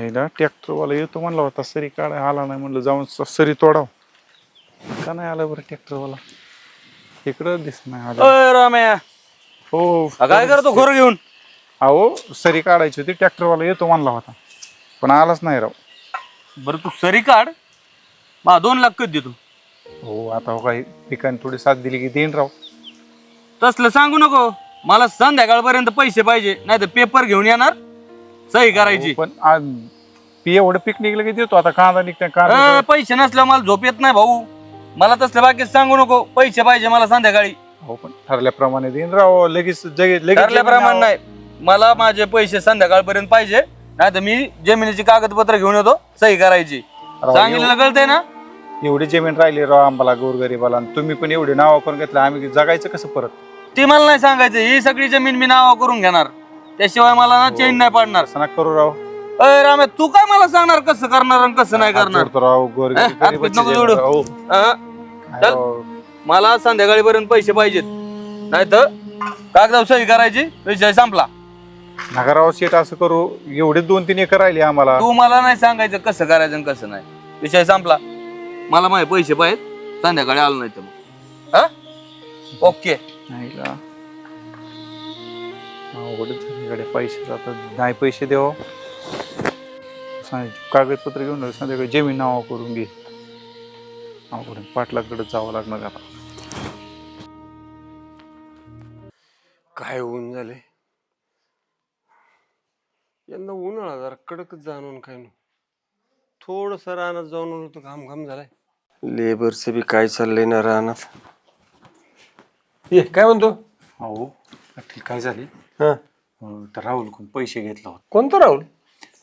आईला ट्रॅक्टरवाला येतो म्हणला होता, सरी काढाय आला नाही, म्हणलं जाऊन सरी तोडाव. का नाही आला बरं ट्रॅक्टरवाला? इकडं दिसत नाही आला. राम्या हो काय करतो घर घेऊन? अहो सरी काढायची होती, ट्रॅक्टरवाला येतो म्हणला होता पण आलाच नाही राव. बरं तू सरी काढ, 2 लाख कधी देतो? हो आता हो काही पिकांनी थोडी साथ दिली की देईन राव. तसलं सांगू नको, मला संध्याकाळपर्यंत पैसे पाहिजे, नाही तर पेपर घेऊन येणार, सही करायची. पण आज एवढं पीक निघलं की देतो. आता कांदा निघतोय, कांदा पैसे नसल्यावर मला झोप येत नाही भाऊ. मला तसलं बाकी सांगू नको, पैसे पाहिजे मला संध्याकाळी. हो पण ठरल्याप्रमाणे देईन राव. लगेच ठरल्याप्रमाणे नाही, मला माझे पैसे संध्याकाळपर्यंत पाहिजे, नाही तर मी जमिनीची कागदपत्र घेऊन येतो, सही करायची. सांगितलं कळतंय ना? एवढी जमीन राहिली राव आम्हाला गोरगरीबाला, तुम्ही पण एवढी नाव करून घेतलं, आम्ही जगायचं कसं परत? ती मला नाही सांगायचं. ही सगळी जमीन मी नाव करून घेणार, त्याशिवाय मला ना चेंज नाही पडणार. असं नका करू राव. अरे रामे, तू काय मला सांगणार कसं करणार आणि कसं नाही करणार? राव चल, मला संध्याकाळीपर्यंत पैसे पाहिजेत, नाही तर कागदावर सही करायची, विषय संपला. नगराव शेट असं करू, एवढे 2-3 एकर राहिले आम्हाला. तू मला नाही सांगायचं कसं करायचं आणि कसं नाही, विषय संपला. मला माझे पैसे पाहिजेत, संध्याकाळी आलो नाही तर मग. हा ओके. पैसे जातात, नाही पैसे देव, कागदपत्र घेऊन संध्याकाळी जमीन नाव करून घे. पाटलाकडे जावं लागणार आता. काय ऊन झाले यंदा, उन्हाळा जरा कडकच जाणून काय ना, थोडस रानात जाऊन होतं, घाम घाम झालाय. लेबरचं बी काय चाललंय ना रानात. ये काय म्हणतो? हो काय झाले? हा तर राहुल कोण पैसे घेतला होता. कोणतं राहुल?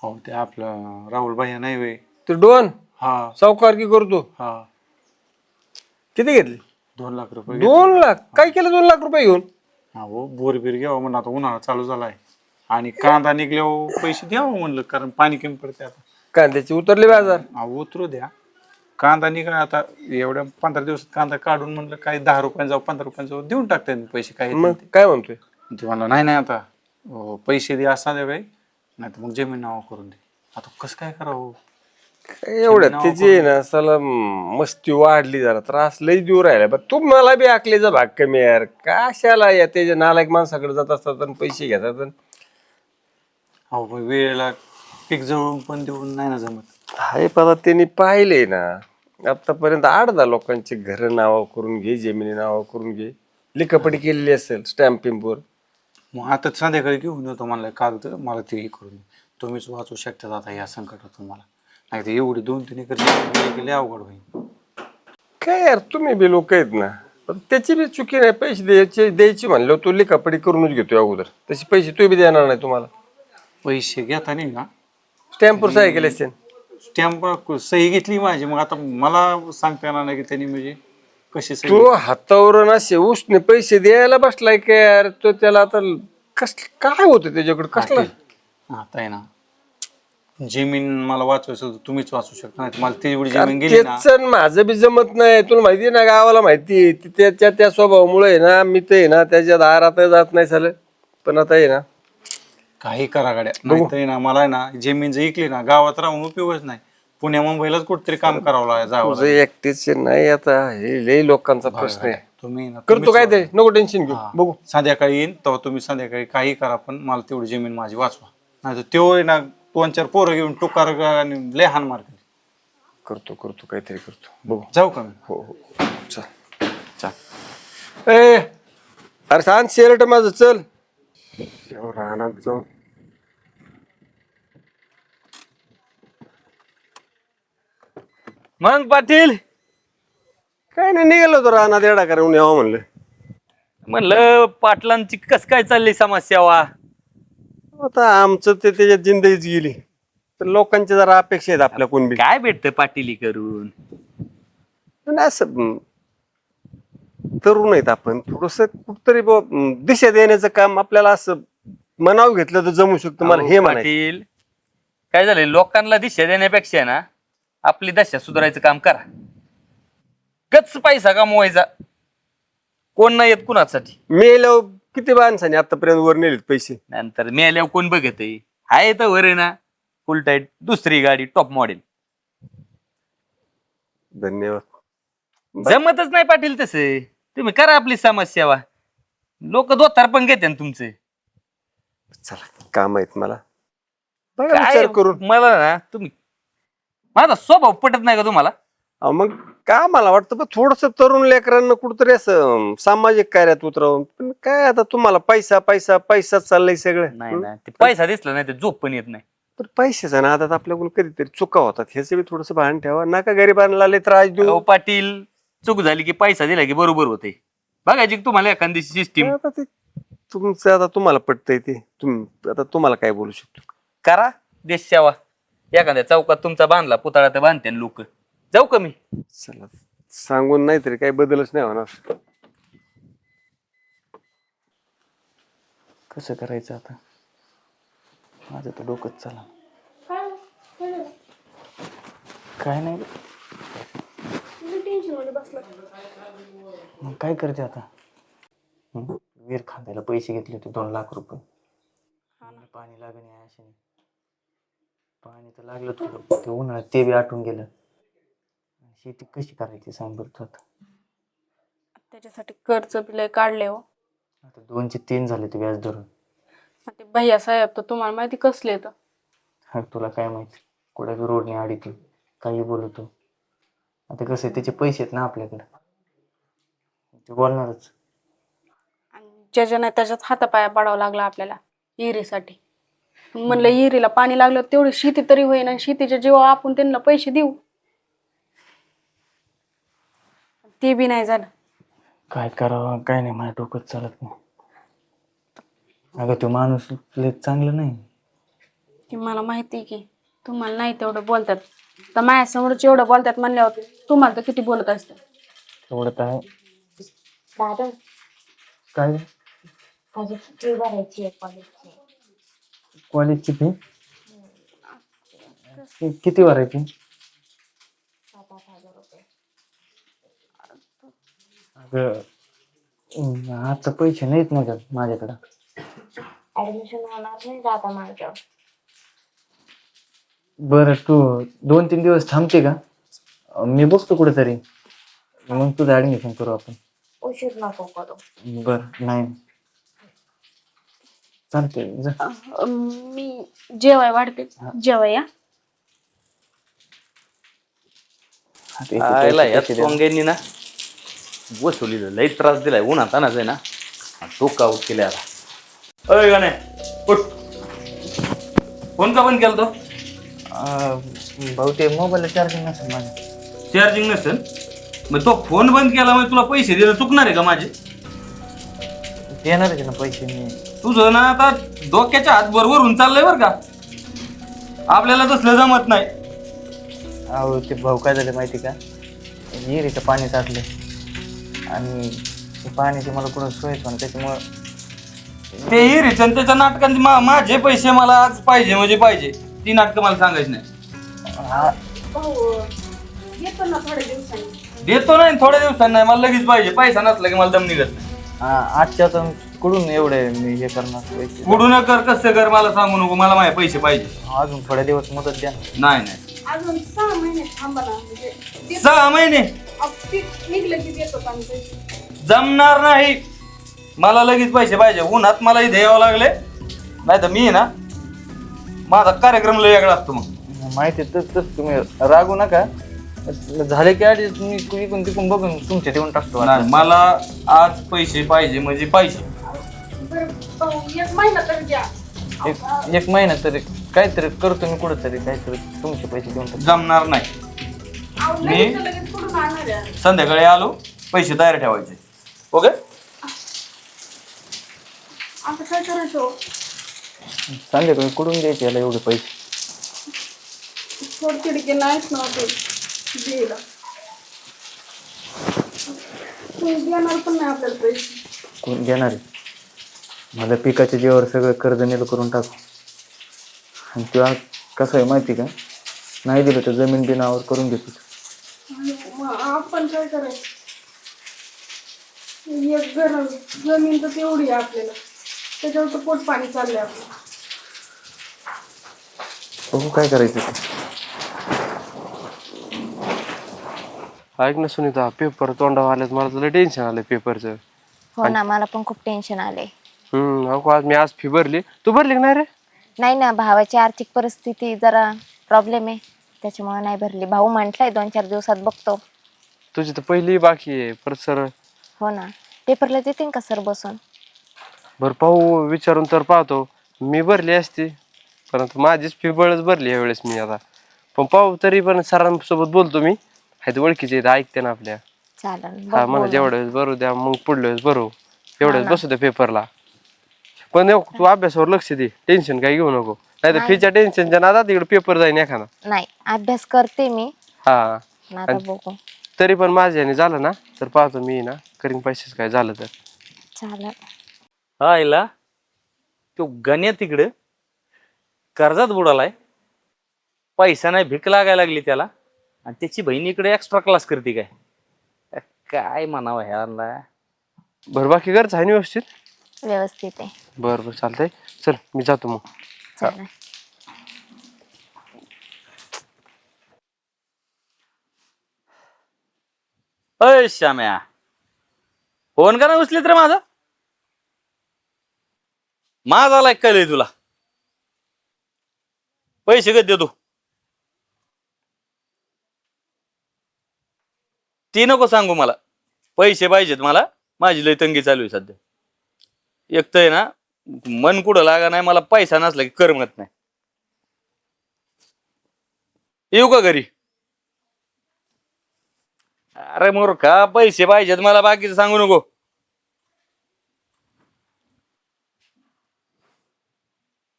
हो ते आपलं राहुल भैया नाही वे, ते डोन हा सावकार की करतो. हा. किती घेतले? 2 लाख रुपये. 2 लाख? काय केलं 2 लाख रुपये घेऊन? हो बोर बीर घ्यावं म्हणून, आता उन्हाळा चालू झालाय आणि कांदा निघल्यावर पैसे द्यावं म्हणलं, कारण पाणी कमी पडते आता. कांद्याचे उतरले बाजार? उतरू द्या. कांदा निघा आता, एवढ्या 15 दिवसात कांदा काढून म्हणलं काही 10 रुपयांचा जाऊ 15 रुपयांचा देऊन टाकते पैसे. काही मग काय म्हणतोय ते म्हणलं नाही आता पैसे दे असं दे काही, नाही तर मग जमीन नाव करून दे. आता कसं काय करावं? एवढ्यात त्याची ना साला मस्ती वाढली, जरा त्रास लई देऊ राहिला. पण तू मला बी आकलीचा भाग कमी यार, कशाला या त्याच्या नालायक माणसाकडे जात असतात आणि पैसे घेतात. हो वेळेला पीक जवळून पण देऊन नाही ना जमत. हाय पदा त्यांनी पाहिले ना आतापर्यंत 8-10 लोकांची घर नाव करून घे, जमिनी नाव करून घे, लिखापडी केलेली असेल स्टॅम्प पेपर. मग आता संध्याकाळी घेऊन येतो म्हणलं कागद, मला ते करून तुम्हीच वाचू शकता आता या संकटातून. मला नाही तर एवढी 2-3 एकर गेले अवघड होईल. काय यार तुम्ही बी लोक आहेत ना, पण त्याची बी चुकी नाही. पैसे द्यायची म्हणलं, तू लिखापडी करूनच घेतोय अगोदर, तसे पैसे तू बी देणार नाही. तुम्हाला पैसे घेता नाही ना, स्टॅम्पवर सही केले असते. स्टॅम्प सही घेतली माझी, मग आता मला सांगता येणार नाही की त्यांनी म्हणजे कशी सही. तो हातावर असे उष्ण पैसे द्यायला बसलाय का यार? तो त्याला आता काय होतं त्याच्याकडे? कसला आता आहे ना, जमीन मला वाचवायचं तुम्हीच वाचू शकता, नाही मला तेवढी जमीन गेली ना. माझं बी जमत नाही. तुला माहिती ना, गावाला माहिती त्याच्या त्या स्वभावामुळे आहे ना, मी ते ना त्याच्या दारात जात नाही झालं. पण आता आहे ना, काही करा गाड्या, नाहीतरी ना मला आहे ना जमीन जर ऐकली ना, गावात राहून उपयोगच नाही. पुण्या मुंबईलाच कुठतरी काम करावं जावं. एकटीच नाही आता, हे लई लोकांचा प्रश्न आहे. तुम्ही करतो काय ते, नको टेन्शन घेऊ. बघू संध्याकाळी येईन तेव्हा तुम्ही संध्याकाळी काही करा, पण मला तेवढी जमीन माझी वाचवा. नाही तर तो आहे ना 2-4 पोरं घेऊन टुकार आणि लय हान मारते. करतो काहीतरी करतो. बघू. जाऊ का मी? हो चल. अरे सांग शेरट माझं, चल रानात जाऊ. मग पाटील काय नाही, निघालो होतो रानात येडा करून यावं म्हणलं, पाटलांची कस काय चालली समाजसेवा? आता आमचं ते त्याच्यात जिंदगीच गेली, तर लोकांच्या जरा अपेक्षा आहेत आपल्या कोण बी. काय भेटतं पाटीली करून? असं तरुण आहेत आपण, थोडस कुठतरी दिशा देण्याचं काम आपल्याला असं मनाव घेतलं तर जमू शकतं. मला हे पाटील, काय झालंय, लोकांना दिशा देण्यापेक्षा ना आपली दशा सुधारायचं काम करा. गच पैसा कमवायचा, कोण नाही येत कुणासाठी. मेलो किती माणसाने आतापर्यंत वर नेलेत पैसे, नंतर मेल्यावर कोण बघत आहे तर वर आहे ना. फुल टाईट दुसरी गाडी टॉप मॉडेल. धन्यवाद. जमतच नाही पाटील तसे. तुम्ही करा आपली समाजसेवा. लोक दोतार पण घेते ना तुमचे. चला काम आहेत मला, बघा काय विचार करून. मला ना तुम्ही माझा स्वभाव पटत नाही का तुम्हाला? अहो, मग का मला वाटतं बा थोडस तरुण लेकरांना कुठतरी असं सामाजिक कार्यात उतरावं. पण काय आता तुम्हाला पैसा पैसा पैसा चाललंय सगळं. नाही ना, ते पैसा दिसला नाही तर झोप पण येत नाही. पण पैशाचा ना आता आपल्याकडून कधीतरी चुका होतात, ह्याचं बी थोडस भान ठेवा. नका गरीबांना लय त्रास अहो देऊ. पाटील, चूक झाली की पैसा दिला की बरोबर होते. बघायची की तुम्हाला एखादी सिस्टीम आता ते तुमचं आता तुम्हाला पटतंय ते आता तुम्हाला काय बोलू शकतो. करा देश सेवा. एखाद्या चौकात तुमचा बांधला पुतळा तर बांधते लोक. जाऊ का मी? चला सांगून नाही तरी काही बदलच नाही होणार. कसं करायचं आता? माझं तर डोकंच चाला. काय नाही, मग काय करते आता? वीर खांद्याला पैसे घेतले होते 2 लाख रुपये. पाणी लागणे अशाने. पाणी तर लागलं थोडं, ते उन्हाळ्यात ते बी आटून गेलं. शेती कशी करायची सांग बरं तू आता? त्याच्यासाठी कर्ज बिल काढले हो. आता 2चे 3 झाले ते व्याज धरून. ते भैया साहेब तर तुम्हाला माहिती कसले तर. हा तुला काय माहिती, कुठे बी रोडने अडीती काही बोलतो. आता कसं आहे, त्याचे पैसे आहेत ना आपल्याकडे, ते बोलणारच. आणि ज्याच्या नाही त्याच्यात हातापाया पाडावं लागला आपल्याला इहिरीसाठी. म्हणलं इहिरीला पाणी लागलं तेवढी शेती तरी होईना, आणि शेतीच्या जीवा आपण त्यांना पैसे देऊ, ते बी नाही झालं. काय करावं काय नाही, माझ्या डोकंच चालत नाही. अगं तो माणूस लय चांगलं नाही. की मला माहिती की तुम्हाला नाही तेवढं बोलतात, तर माझ्यासमोरच एवढं बोलतात म्हणल्यावर तुम्हाला तर किती बोलत असतात. तेवढं तर आहे. दादा काय माझी फी भरायची आहे कॉलेजची. कॉलेजची फी किती भरायची? 7-8 हजार रुपये. अगं आता पैसे नाहीत ना ग माझ्याकडं. ऍडमिशन होणार नाही दादा माझं. बरं तू 2-3 दिवस थांबते का? मी बघतो कुठेतरी, मग तुझं ऍडमिशन करू आपण. उशीर नको करू. बरं नाही चालते. मी जेवाय वाढते, जेवाय या. आयला या सोंग्यांनी ना वसुलीला लई त्रास दिलाय. उन्हात आणायचं आहे ना, डोकं आऊट केले आता. अय गाणे उठ. फोन का बंद केला तो? भाऊ ते मोबाईलला चार्जिंग नसेल माझ्या. चार्जिंग नसेल मग तो फोन बंद केला म्हणजे तुला पैसे देणं चुकणार आहे का माझे? देणारच ना पैसे मी. तुझं ना आता डोक्याच्या हात वरून चाललंय बरं का. आपल्याला तसलं जमत नाही. अहो ते भाऊ काय झालं माहिती का, विहिरीचं पाणी साठलं आणि ते पाण्याची मला कुठं सोय पण त्याच्यामुळं ते हिरीचं त्याच्या नाटकांचे माझे पैसे मला आज पाहिजे म्हणजे पाहिजे. ती नाटकं मला सांगायची नाही. येतो ना थोड्या दिवसांनी. देतो नाही थोड्या दिवसांनी नाही, मला लगेच पाहिजे. पैसा नसला की मला दम निघत नाही. आजच्या तर कुठून एवढे मी हे करणार पैसे? कुठून कर कसं कर मला सांगू नको, मला माझे पैसे पाहिजे. अजून थोड्या दिवस मुदत द्या. नाही नाही अजून 6 महिने थांबा ना, म्हणजे 6 महिने पीक निघलं की देतो आम्ही पैसे. जमणार नाही. मला लगेच पैसे पाहिजे. उन्हात मला इथे यावं लागले, नाही तर मी ना माझा कार्यक्रम लय वेगळा असतो. मग माहिती तस तुम्ही रागू नका. झाले की आधी मी इकडून तिकडून बघून तुमचे देऊन टाकतो. नाही, मला आज पैसे पाहिजे म्हणजे पाहिजे. बरं, 1 महिना तरी द्या. एक महिना तरी काहीतरी करतो मी, कुठंतरी काहीतरी तुमचे पैसे देऊन टाकतो. जमणार नाही. अहो, मी- लगेच लगेच कुठून आणणार आहे? संध्याकाळी आलो, पैसे तयार ठेवायचे. ओके. आता काय करायचं हो? संध्याकाळी कुठून द्यायचे याला एवढे पैसे? थोडी तिडकी नाहीच नव्हते द्यायला. तुम्ही देणार पण नाही आपल्याला पैसे. कोण देणार आहे? मला पिकाच्या जीवावर सगळं कर्ज नेलं करून टाकू. आणि तुला कसं आहे माहिती का, नाही दिलं तर जमीन बिनावर करून घेतो. मग आपण काय करायचं? एक घर जमीन तर तेवढी आहे आपल्याला, त्याच्यावर तर पोट पाणी चाललंय आपलं. बघू काय करायचं ते. ऐक ना सुनीता, पेपर तोंडावर आलेत, मला तुला टेन्शन आलंय पेपरचं. हो ना, मला पण खूप टेन्शन आले. आज फी भरली. तू भरली का नाही रे? नाही ना, भावाची आर्थिक परिस्थिती जरा प्रॉब्लेम आहे, त्याच्यामुळे नाही भरली. भाऊ म्हटलाय 2-4 दिवसात बघतो. तुझी तर पहिली बाकी आहे परत सर. हो ना, पेपरला देतील का सर बसून? बरं पाहू, विचारून तर पाहतो. मी भरली असती, परंतु माझीच फी बळच भरली यावेळेस मी आता. पण पाहू, तरी पण सरांसोबत बोलतो मी. आहेत ओळखीचे आहेत, ऐकते ना आपल्या. चालेल, हा मला जेवढ्या वेळेस भरू द्या, मग पुढल्या वेळेस भरू. एवढ्याच बसू द्या पेपरला. पण तू अभ्यासावर लक्ष दे, टेन्शन काही घेऊ नको. नाही तर फीच्या टेन्शनच्या नादात तिकडे पेपर जाईन एखादा. नाही, अभ्यास करते मी. हा आता बघू. तरी पण माझ्याने झालं ना तर पाहतो मी ना, करीन पैसेच काय झालं तर. चालेल. हा आईला तो गण्या तिकडे कर्जात बुडालाय, पैसा नाही, भीक लागायला लागली त्याला, आणि त्याची बहीण इकडे एक्स्ट्रा क्लास करते. काय म्हणावं ह्याला. बरं बाकी घरचं आहे ना व्यवस्थित? व्यवस्थित आहे. बरं बरं चालतंय, चल मी जातो मग. चालेल. अय श्याम्या, फोन का नाही उचलीत रे माझा? माझा आलाय काय तुला? पैसे कधी देतो? ती नको सांगू मला, पैसे पाहिजेत मला. माझी लय तंगी चालू आहे सध्या. एक तर आहे ना, मन कुठं लागा नाही, मला पैसा नसला की करमत नाही. येऊ का घरी? अरे मूर्खा, पैसे पाहिजेत मला, बाकीचं सांगू नको.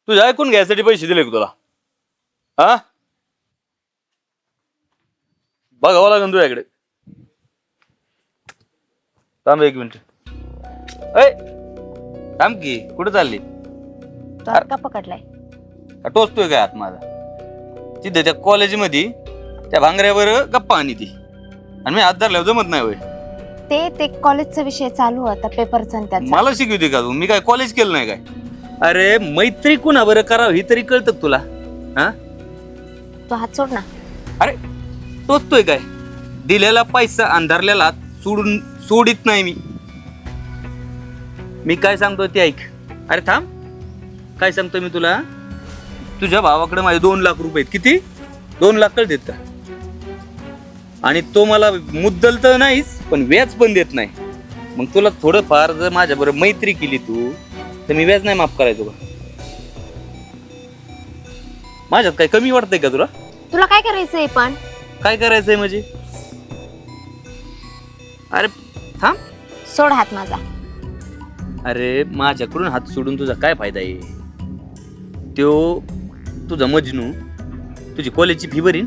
तुझ्या ऐकून घ्यायसाठी पैसे दिले का तुला? हा, बघावं लागेल तुझ्याकडे. थांब 1 मिनिट. ऐ थांब की, कुठे चालली? तो हात का पकडलाय? टोचतोय काय हात माझा? तिथे त्या कॉलेजमध्ये त्या भांगऱ्यावर गप्पा आणि ती, आणि मी हात धरल्यावर जमत नाही होय. ते कॉलेजचा विषय चालू होता, पेपरचा आणि त्याचा. मला शिकवते का तू? मी काय कॉलेज केलं नाही काय? अरे मैत्री कुणा बरं करावं ही तरी कळतं तुला? हा, तो हात सोड ना. अरे टोचतोय काय? दिलेला पैसा अंधारलेला सोडित नाही मी काय सांगतोय ते ऐक. अरे थांब, काय सांगतोय मी तुला? तुझ्या भावाकडे माझे 2 लाख रुपये आहेत. किती? 2 लाख कळतेत का? आणि तो मला मुद्दल तर नाहीच, पण व्याज पण देत नाही. मग तुला थोडंफार जर माझ्या बरोबर मैत्री केली तू, तर मी व्याज नाही माफ करायचो का? माझ्यात काय कमी वाटतंय का तुला? तुला काय करायचंय पण? काय करायचंय म्हणजे? अरे थांब. सोड हात माझा. अरे माझ्याकडून हात सोडून तुझा काय फायदा आहे? तो तुझा मजनू तुझी कॉलेजची फी भरीन.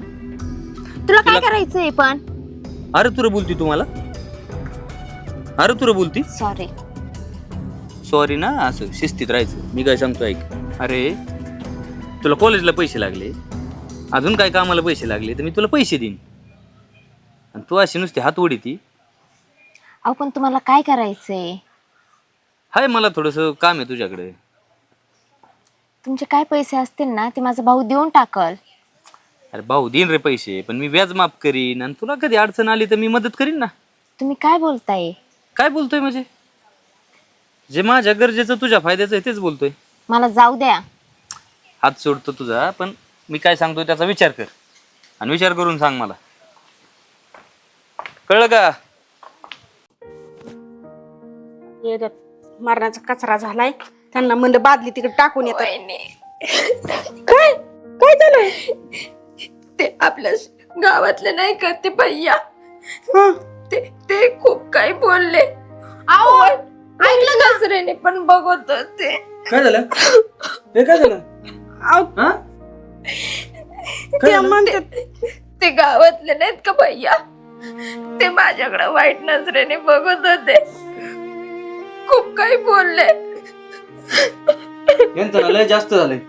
तुला काय करायचंय पण? अरे तुला बोलती तुम्हाला? अरे तुला बोलती? सॉरी ना, असं शिस्तीत राहायचं. मी काय सांगतो ऐक. अरे तुला कॉलेजला पैसे लागले, अजून काय कामाला पैसे लागले, तर मी तुला पैसे देईन. आणि तू अशी नुसती हात ओढीती. अहो पण तुम्हाला काय करायचंय? हाय, मला थोडंसं काम आहे तुझ्याकडे. तुमचे काय पैसे असतील ना, ते माझा भाऊ देऊन टाकल. अरे भाऊ देईन रे पैसे, पण मी व्याज माफ करीन, आणि तुला कधी अडचण आली तर मी मदत करीन ना. तुम्ही काय बोलताय? काय बोलतोय म्हणजे? जे माझ्या गरजेचं तुझ्या फायद्याचं आहे तेच बोलतोय. मला जाऊ द्या. हात सोडतो तुझा, पण मी काय सांगतोय त्याचा विचार कर, आणि विचार करून सांग मला. कळलं का? मारण्याचा कचरा झालाय, त्यांना म्हणलं बादली तिकडे टाकून येतात. काय काय झालंय? ते आपल्या गावातले नाही का ते भैया, हं. ते खूप काही बोलले. ऐकलं नजरेने पण बघत होते. काय झालं? हे काय झालं? हा? ते म्हणतात ते गावातले नाहीत का भैया, ते माझ्याकडे वाईट नजरेने बघत होते, खूप काही बोलले. यांचं ना लय जास्त झालंय.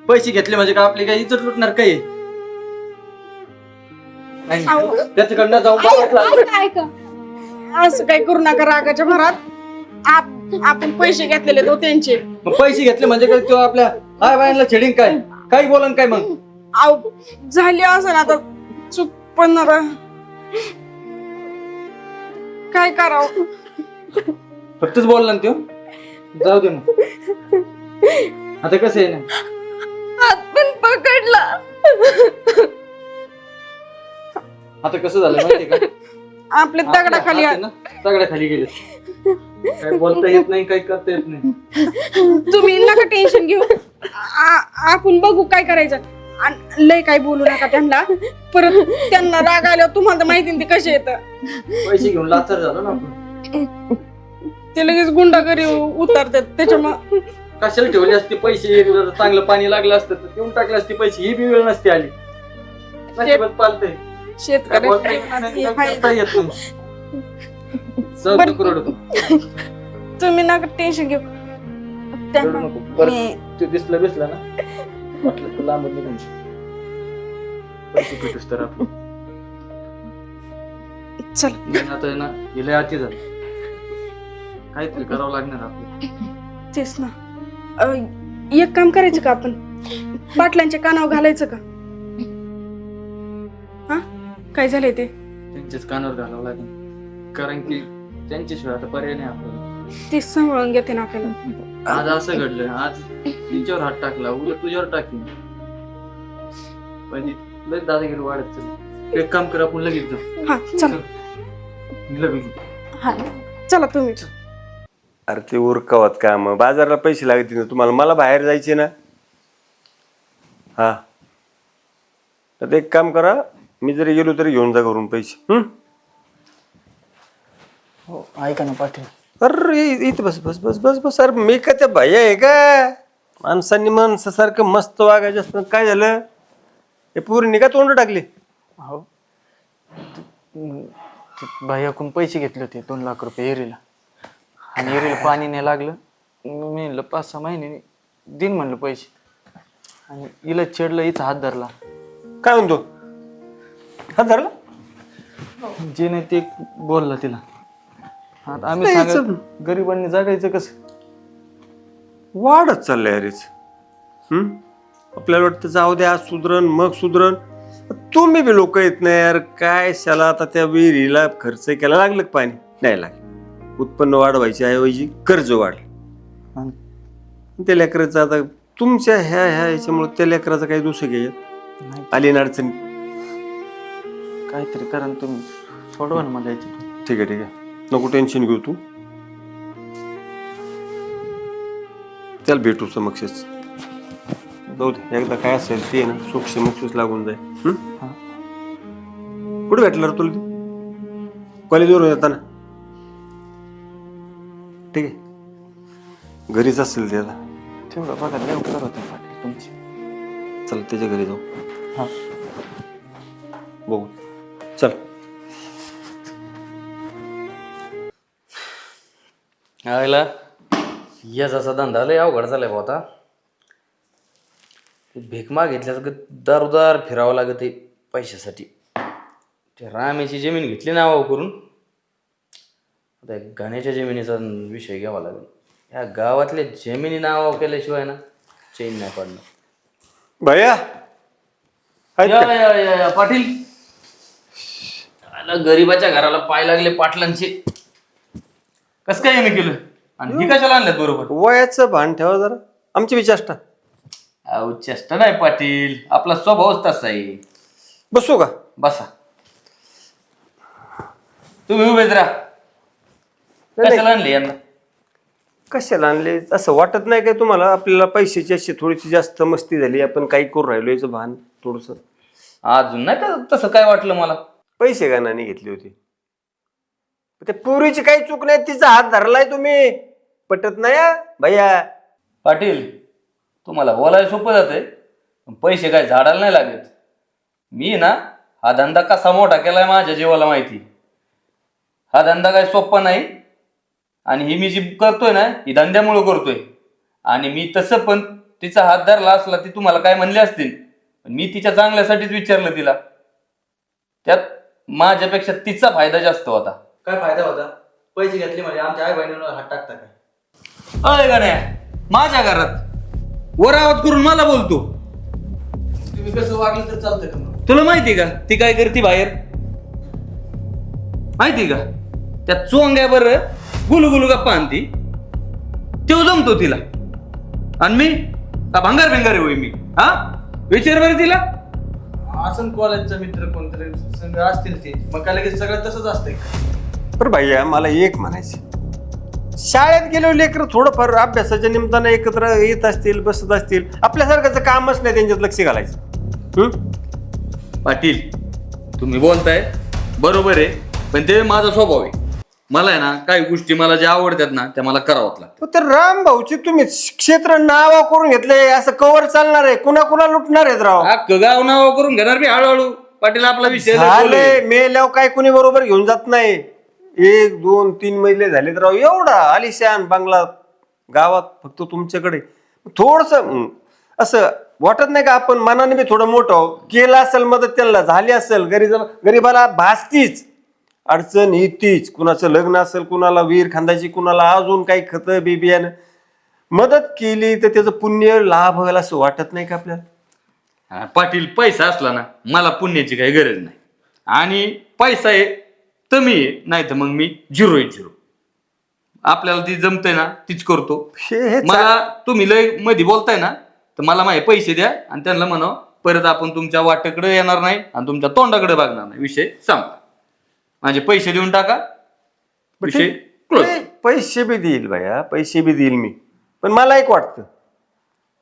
पैसे घेतले म्हणजे का आपली काही इज्जत लुटणार काही? त्याच्याकडनं जाऊन बघायचं. असं काय करू नका रागाच्या भरात. आपण पैसे घेतलेले तो त्यांचे. मग पैसे घेतले म्हणजे काय तो आपल्या हाय बायांना छेडिंग काय काही बोला काय मग? अहो झाली असं ना आता चूक, पण आता काय करावं. फक्तच बोलला ना त्यो. जाऊ दे मग. आता कसं आहे ना, हात पण पकडला. आता कसं झालं माहितीये का, आपल्या दगडाखाली हात आहे ना, दगडाखाली गेले. काय बोलता येत नाही, काही करता येत नाही. तुम्ही नका टेन्शन घेऊ. आपण बघू काय करायचं. आणि लय काय बोलू नका त्यांना, परत त्यांना राग आल्यावर तुम्हाला तर माहिती ना ते कसे येतं. पैसे घेऊन लाचार झालो ना आपण. ते लगेच गुंडागिरी उतरतात. त्याच्यामुळे कशाला ठेवले असते पैसे, चांगलं पाणी लागलं असतं तर देऊन टाकले असते पैसे, ही बी वेळ नसते आली. नशिबात पालतंय. काय बोलता येत नाही, काय करता येत नाही. सहज नको रडू तू. तुम्ही नका टेन्शन घेऊ. रडू नको. परत ते दिसलं ना, वाटलं तू लांब निघून पैसे भेटूस तर आपण. चल नाही आता आहे ना, गेले अति झालं. काहीतरी करावं लागणार आपलं. तेच ना. एक काम करायचं का आपण, पाटलांच्या कानावर घालायचं का? हा काय झालंय ते त्यांच्याच कानावर घालावं लागेल, कारण की त्यांच्याशिवाय आता पर्याय नाही आपल्याला. ते सांभाळून घेते ना आपल्याला. आज असं घडलं, आज तिच्यावर हात टाकला, उद्या तुझ्यावर टाकीन. म्हणजे लय दादागिरी वाढत चालली. एक काम कर, आपण लगेच जाऊ. हा चला. मी लगेच. हा चला तुम्ही. अरे ते उरकावत काम, बाजारला पैसे लागतील ना तुम्हाला, मला बाहेर जायचे ना. हा तर एक काम करा, मी जरी गेलो तरी घेऊन जा घरून पैसे. हो ऐका ना पाटील. अरे इथं बस बस बस बस बस. अरे मी का त्या भैया आहे का? माणसांनी माणसासारखं मस्त वागायचं असतं. काय झालं, हे पोरींनी का तोंड टाकले? हो भाईयाकडून पैसे घेतले होते 2 लाख रुपये एरीला, आणि एरीला पाणी नाही लागलं. मी म्हणलं 5-6 महिने दिन म्हणलं पैसे, आणि हिला चिडलं, हिचा हात धरला. काय म्हणतो? हात धरला? जे नाही ते बोलला तिला. आता आम्ही सांगत गरिबांनी जगायचं कसं? वाढत चाललंय अरेच. आपल्याला वाटतं जाऊ द्या, सुधरण मग सुधरण. तुम्ही बी लोक येत नाही यार. काय शाला आता त्या विहिरीला खर्च केला, लागलं का पाणी? नाही लागलं. उत्पन्न वाढवायची ऐवजी कर्ज वाढलं. त्या लेकराचं आता तुमच्या ह्या ह्याच्यामुळे त्या लेकराचं काही दोष घ्यायचं आली ना अडचणी. काहीतरी करा ना तुम्ही, सोडवा ना मला याची. ठीक आहे ठीक आहे, नको टेन्शन घेऊ तू. त्याला भेटू समक्षच. जाऊ दे, एकदा काय असेल ते ना सोक्ष मोक्षच लागून जाईल. कुठे भेटलं रे तुला ते? कॉलेजवरून येताना? ठीक आहे, घरीच असेल ते आता. तेवढं बघा, लवकर होते पाटील तुमची. चल त्याच्या घरी जाऊ. हा बघू, चल. आयला या जसा धंदा लय अवघड झालाय भाऊ. आता भीक मागितल्यास दारोदार फिरावं लागत आहे पैशासाठी. त्या रामेची जमीन घेतली नावावर करून, आता गाण्याच्या जमिनीचा विषय घ्यावा लागेल. ह्या गावातल्या जमिनी नावावर केल्याशिवाय ना चैन नाही पडणार. भैया या या या या पाटील. आला गरीबाच्या घराला पाय लागले पाटलांचे. कस काय येणं केलं, आणि ही कशाला आणल्यात बरोबर? वयाचं भान ठेवा जरा. आमची विचाष्टा. अहो चेष्टा नाही पाटील, आपला स्वभावच तसा आहे. बसू का? बसा. तुम्ही उभेच राहा. कशाला आणले यांना? कशाला आणले असं वाटत नाही काय तुम्हाला? आपल्याला पैशाची अशी थोडीशी जास्त मस्ती झाली, आपण काही करू राहिलो याचं भान थोडस. अजून नाही का तसं काय वाटलं मला. पैसे गाणाने घेतले होते. त्या पोरीची काही चूक नाही, तिचा हात धरलाय तुम्ही. पटत नाही भैया. पाटील तुम्हाला बोलायला सोपं जातंय, पैसे काय झाडाला नाही लागत. मी ना हा धंदा कसा मोठा केलाय माझ्या जीवाला माहिती. हा धंदा काय सोपा नाही, आणि ही मी जी करतोय ना ही धंद्यामुळे करतोय. आणि मी तसं पण तिचा हात धरला असला ती तुम्हाला काय म्हणले असतील, पण मी तिच्या चांगल्यासाठीच विचारलं तिला. त्यात माझ्यापेक्षा तिचा फायदा जास्त होता. काय फायदा होता? पैसे घेतले म्हणजे आमच्या आई बहिणीवर हात टाकता काय? अय गण्या, माझ्या घरात वर आवाज करून मला बोलतो. तुम्ही कसं वागलं तर चालतं का मग? तुला माहिती का ती काय करते बाहेर? माहिती का त्या चोंग्या बरं गुलू गुलू गप्पा आणती, तो जमतो तिला. आणि मी का भांगार भिंगार होई मी? हा विचार बरं तिला. असं कॉलेजचा मित्र कोणतरी संग असतील ते, मग काय लगेच सगळं तसंच असतंय का? बरं भैया मला एक म्हणायचं, शाळेत गेलो लेकर थोडंफार अभ्यासाच्या निमित्तानं एकत्र येत असतील, बसत असतील, आपल्यासारखंच कामच नाही त्यांच्यात लक्ष घालायचं. पाटील तुम्ही बोलताय बरोबर आहे, पण ते माझा स्वभाव आहे. मला आहे ना काही गोष्टी मला ज्या आवडतात ना त्या मला करावंच लागतं. तर राम भाऊची तुम्ही क्षेत्र नावा करून घेतले, असं कवर चालणार आहे? कुणा कुणा लुटणार आहेत राव? अख्खं गाव नाव करून घेणार मी हळूहळू. पाटील आपला विषय लय झाले बोलूया. मेल्यावर काय कुणी बरोबर घेऊन जात नाही. 1 2 3 महिले झालेत राव, एवढा आलिशान बंगला गावात फक्त तुमच्याकडे. थोडस असं वाटत नाही का आपण मनाने बी थोडं मोठं केलं असेल, मदत त्यांना झाली असेल, गरीबाला भासतीच अडचण येतीच. कुणाचं लग्न असेल, कुणाला विहीर खांदायची, कुणाला अजून काही खत बिबियानं मदत केली तर त्याचं पुण्य लाभ व्हायला असं वाटत नाही का आपल्याला? हा, पाटील पैसा असला ना मला पुण्याची काही गरज नाही. आणि पैसा आहे तर मी आहे, नाही तर मग मी 0 आपल्याला ती जमतंय ना तीच करतो. हे मला तुम्ही लय मध्ये बोलताय ना तर मला माझे पैसे द्या आणि त्यांना म्हणा परत आपण तुमच्या वाटेकडे येणार नाही आणि तुमच्या तोंडाकडे बघणार नाही. विषय संपला. माझे पैसे देऊन टाका, विषय क्लोज. पैसे बी देईल भैया, पैसे बी देईल मी. पण मला एक वाटतं,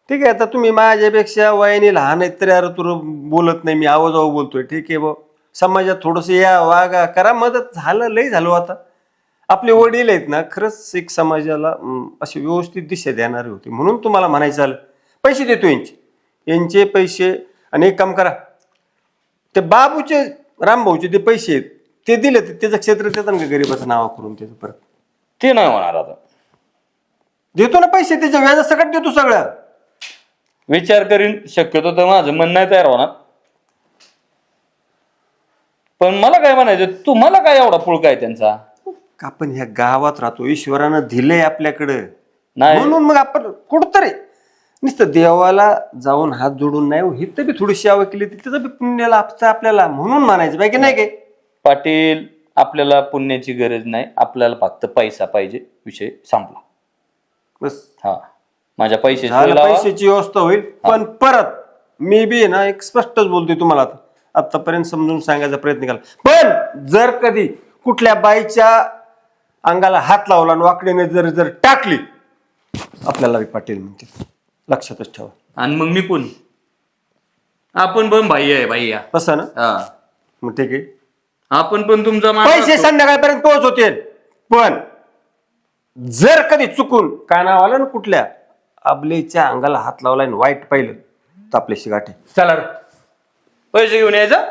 ठीक आहे आता तुम्ही माझ्यापेक्षा वयाने लहान आहेत तरी अरे तुला बोलत नाही, मी आवाजावर बोलतोय, ठीक आहे भाऊ. समाजात थोडस या वागा करा, मदत झालं लय झालो. आता आपले वडील आहेत ना, खरंच एक समाजाला अशी व्यवस्थित दिशा देणारे होते, म्हणून तुम्हाला म्हणायचं आलं पैसे देतो यांचे पैसे. आणि एक काम करा, ते बाबूचे रामभाऊचे ते पैसे आहेत ते दिले तर त्याचं क्षेत्र देतात का गरीबाचं नाव करून त्याचं परत? ते नाही होणार. आता देतो ना पैसे, त्याच्या व्याज सकट देतो सगळं. विचार करीन, शक्यतो तर माझं मन नाही तयार होणार. पण मला काय म्हणायचं, तुम्हाला काय एवढा पुळका आहे त्यांचा? आपण ह्या गावात राहतो, ईश्वरानं दिलंय आपल्याकडं, नाही. म्हणून मग आपण कुठतरी नुसतं देवाला जाऊन हात जोडून नाही, हिथं बी थोडी सेवा केली त्याचं बी पुण्य लाभतं आपल्याला, म्हणून म्हणायचं बाकी नाही काय. पाटील आपल्याला पुण्याची गरज नाही, आपल्याला फक्त पैसा पाहिजे. विषय संपला. बस हा माझ्या पैशाची झालं, सोय लावा. पैशाची व्यवस्था होईल. पण परत मी बी ना एक स्पष्टच बोलतोय तुम्हाला, आतापर्यंत समजून सांगायचा प्रयत्न केला, पण जर कधी कुठल्या बाईच्या अंगाला हात लावला आणि वाकडीने जर टाकली, आपल्याला बी पाटील म्हणते, लक्षातच ठेवा. आणि मग मी कोण? आपण पण भाई आहे, भाई या. तसं ना, हा मग ठीक आहे. आपण पण तुमचा मान पैसे राखतो. संध्याकाळपर्यंत पोहोच होते, पण जर कधी चुकून काय नाव आलं ना कुठल्या आबलेच्या अंगाला हात लावला आणि वाईट पाहिलं तर आपल्याशी गाठी. चला रे. पैसे घेऊन यायचं.